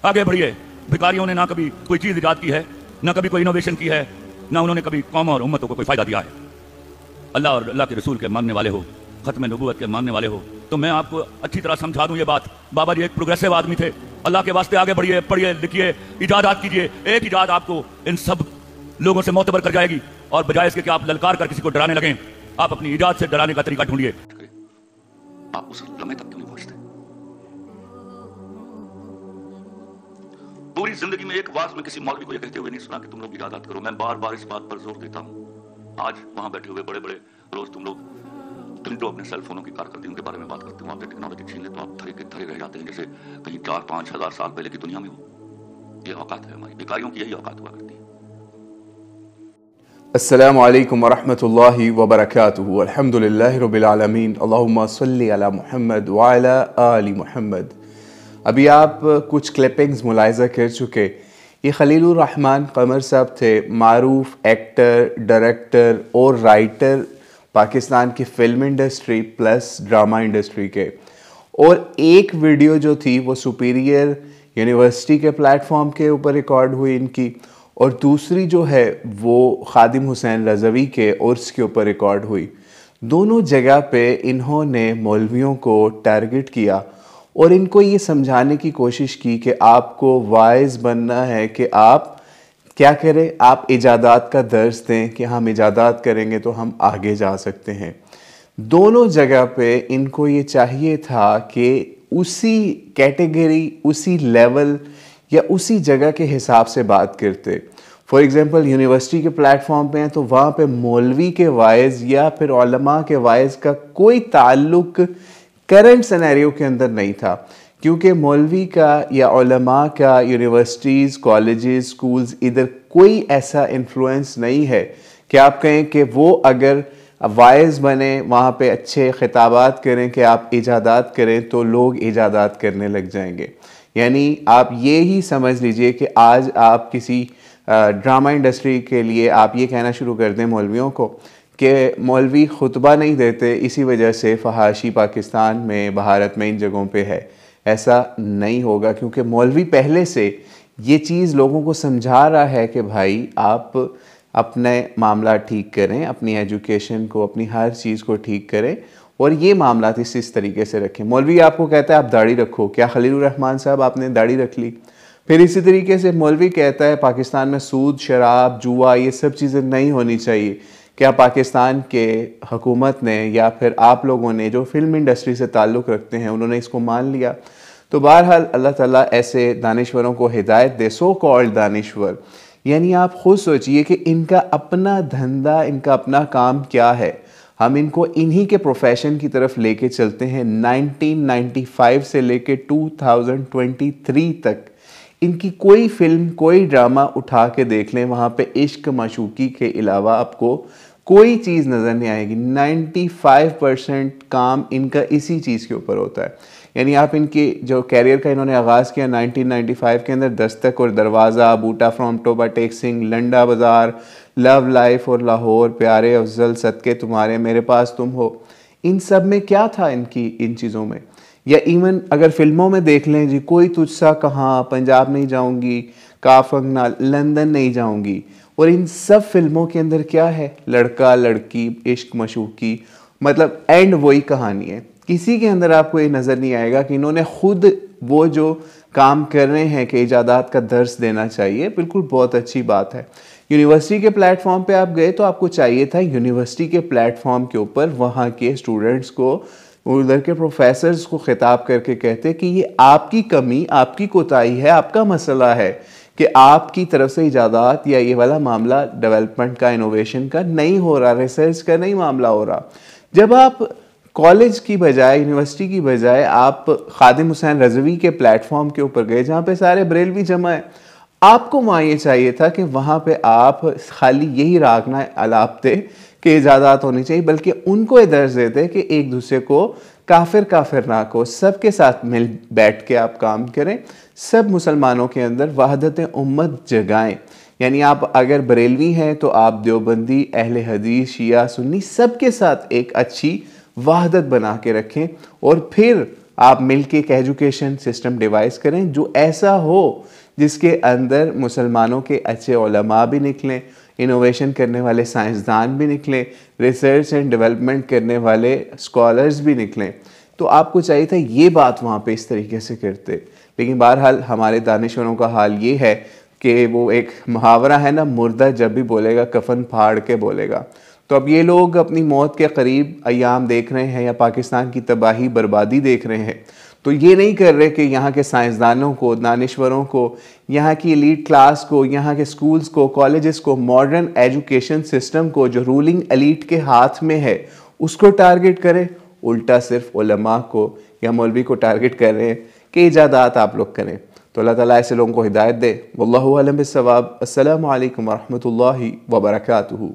आगे बढ़िए। भिखारियों ने ना कभी कोई चीज इजाद की है, ना कभी कोई इनोवेशन की है, ना उन्होंने कभी कौम और उम्मतों को कोई फायदा दिया है। अल्लाह और अल्लाह के रसूल के मानने वाले हो, खत्म नबूवत के मानने वाले हो, तो मैं आपको अच्छी तरह समझा दूं ये बात। बाबा जी एक प्रोग्रेसिव आदमी थे। अल्लाह के वास्ते आगे बढ़िए, पढ़िए लिखिए, इजादात कीजिए। एक इजाद आपको इन सब लोगों से मोतबर कर जाएगी, और बजाय इसके कि आप ललकार कर किसी को डराने लगें, आप अपनी इजाद से डराने का तरीका ढूंढिए। आप उस लम्हे तक क्यों नहीं पहुंचते? पूरी जिंदगी में एक वाज में किसी मौलवी को यह कहते हुए नहीं सुना कि तुम लोग इजादत करो। मैं बार बार इस बात पर जोर देता हूं। आज वहां बैठे हुए बड़े बड़े रोज तुम लोग तो अपने सेल फोनों की कारकर्दगी उनके बारे में बात करते हो। आपने टेक्नोलॉजी छीन ले तो आप थरे के थरे रह जाते हैं, जैसे कहीं 4-5 हजार साल पहले की दुनिया में हो। ये औकात है हमारी, भिखारियों की यही औकात हुआ करती है। अस्सलामु अलैकुम वरहमतुल्लाहि वबरकातुहू। अल्हम्दुलिल्लाहि रब्बिल आलमीन। अल्लाहुम्मा सल्लि अला मुहम्मद व अला आलि मुहम्मद। अभी आप कुछ क्लिपिंग्स मुलाहिज़ा कर चुके। ये खलीलुर रहमान कमर साहब थे, मारूफ एक्टर, डायरेक्टर और राइटर पाकिस्तान की film industry plus drama industry के। और एक वीडियो जो थी वो सुपीरियर यूनिवर्सिटी के प्लेटफॉर्म के ऊपर रिकॉर्ड हुई इनकी, और दूसरी जो है वो खादिम हुसैन रज़वी के उर्स के ऊपर रिकॉर्ड हुई। दोनों जगह पे इन्होंने मौलवियों को टारगेट किया और इनको ये समझाने की कोशिश की कि आपको वाइज बनना है, कि आप क्या करें, आप इजादात का दर्स दें कि हम इजादात करेंगे तो हम आगे जा सकते हैं। दोनों जगह पे इनको ये चाहिए था कि उसी कैटेगरी, उसी लेवल या उसी जगह के हिसाब से बात करते। फॉर एग्ज़ाम्पल यूनिवर्सिटी के प्लेटफॉर्म पे हैं तो वहाँ पे मौलवी के वाइज या फिर उलमा के वाइज का कोई ताल्लुक करंट सिनेरियो के अंदर नहीं था, क्योंकि मौलवी का या उलमा का यूनिवर्सिटीज़, कॉलेजेस, स्कूल्स इधर कोई ऐसा इन्फ्लुएंस नहीं है कि आप कहें कि वो अगर वाइज बने, वहाँ पे अच्छे खिताबात करें कि आप इजादात करें तो लोग इजादात करने लग जाएंगे। यानी आप ये ही समझ लीजिए कि आज आप किसी ड्रामा इंडस्ट्री के लिए आप ये कहना शुरू कर दें मौलवियों को कि मौलवी खुतबा नहीं देते, इसी वजह से फहाशी पाकिस्तान में, भारत में, इन जगहों पे है। ऐसा नहीं होगा, क्योंकि मौलवी पहले से ये चीज़ लोगों को समझा रहा है कि भाई आप अपने मामला ठीक करें, अपनी एजुकेशन को, अपनी हर चीज़ को ठीक करें और ये मामला इस तरीके से रखें। मौलवी आपको कहता है आप दाढ़ी रखो, क्या खलीलुर रहमान साहब आपने दाढ़ी रख ली? फिर इसी तरीके से मौलवी कहता है पाकिस्तान में सूद, शराब, जुआ, ये सब चीज़ें नहीं होनी चाहिए। क्या पाकिस्तान के हुकूमत ने या फिर आप लोगों ने जो फिल्म इंडस्ट्री से ताल्लुक़ रखते हैं उन्होंने इसको मान लिया? तो बहरहाल अल्लाह ताला ऐसे दानिश्वरों को हिदायत दे, सो कॉल्ड दानिश्वर। यानी आप खुद सोचिए कि इनका अपना धंधा, इनका अपना काम क्या है। हम इनको इन्हीं के प्रोफेशन की तरफ लेके चलते हैं। 1995 से लेके 2023 तक इनकी कोई फिल्म, कोई ड्रामा उठा के देख लें, वहाँ पे इश्क माशूकी के अलावा आपको कोई चीज़ नज़र नहीं आएगी। 95% काम इनका इसी चीज़ के ऊपर होता है। यानी आप इनकी जो कैरियर का इन्होंने आगाज़ किया 1995 के अंदर, दस्तक और दरवाज़ा, Boota from Toba Tek Singh, Landa Bazaar, love life और लाहौर, प्यारे अफजल, सदके तुम्हारे, मेरे पास तुम हो, इन सब में क्या था इनकी इन चीज़ों में? या इवन अगर फिल्मों में देख लें जी, कोई तुझसा कहाँ, पंजाब नहीं जाऊंगी, काफंगना, लंदन नहीं जाऊंगी, और इन सब फिल्मों के अंदर क्या है? लड़का लड़की, इश्क मशूकी, मतलब एंड वही कहानी है। किसी के अंदर आपको ये नज़र नहीं आएगा कि इन्होंने खुद वो जो काम कर रहे हैं कि इजादात का दर्स देना चाहिए। बिल्कुल बहुत अच्छी बात है। यूनिवर्सिटी के प्लेटफॉर्म पे आप गए तो आपको चाहिए था यूनिवर्सिटी के प्लेटफॉर्म के ऊपर वहाँ के स्टूडेंट्स को, उधर के प्रोफेसर्स को खिताब करके कहते कि ये आपकी कमी, आपकी कोताही है, आपका मसला है कि आपकी तरफ से इजादात या ये वाला मामला डेवलपमेंट का, इनोवेशन का नहीं हो रहा, रिसर्च का नहीं मामला हो रहा। जब आप कॉलेज की बजाय, यूनिवर्सिटी की बजाय आप खादिम हुसैन रज़वी के प्लेटफॉर्म के ऊपर गए जहाँ पे सारे बरेलवी जमा है, आपको वहाँ ये चाहिए था कि वहाँ पे आप खाली यही रागना अलापते कि इजादात होनी चाहिए, बल्कि उनको ये दर्ज देते कि एक दूसरे को काफिर ना को, सबके साथ मिल बैठ के आप काम करें, सब मुसलमानों के अंदर वहदत उम्मत जगाएं। यानी आप अगर बरेलवी हैं तो आप देवबंदी, अहले हदीस, शिया, सुन्नी, सबके साथ एक अच्छी वहदत बना के रखें और फिर आप मिलके एक एजुकेशन सिस्टम डिवाइस करें जो ऐसा हो जिसके अंदर मुसलमानों के अच्छे उलमा भी निकलें, इनोवेशन करने वाले साइंसदान भी निकलें, रिसर्च एंड डेवलपमेंट करने वाले स्कॉलर्स भी निकलें। तो आपको चाहिए था ये बात वहाँ पे इस तरीके से करते, लेकिन बहरहाल हमारे दानिशवरों का हाल ये है कि वो एक मुहावरा है ना, मुर्दा जब भी बोलेगा कफन फाड़ के बोलेगा। तो अब ये लोग अपनी मौत के करीब अयाम देख रहे हैं या पाकिस्तान की तबाही बर्बादी देख रहे हैं, तो ये नहीं कर रहे कि यहाँ के साइंसदानों को, दानिश्वरों को, यहाँ की एलीट क्लास को, यहाँ के स्कूल्स को, कॉलेजेस को, मॉडर्न एजुकेशन सिस्टम को जो रूलिंग एलीट के हाथ में है उसको टारगेट करें। उल्टा सिर्फ उलमा को या मौलवी को टारगेट कर रहे हैं कि इजादात आप लोग करें। तो अल्लाह ताला ऐसे लोगों को हिदायत दे। वल्लाहु अलम बिस्सवाब। अस्सलामु अलैकुम वरहमतुल्लाहि वबरकातुहू।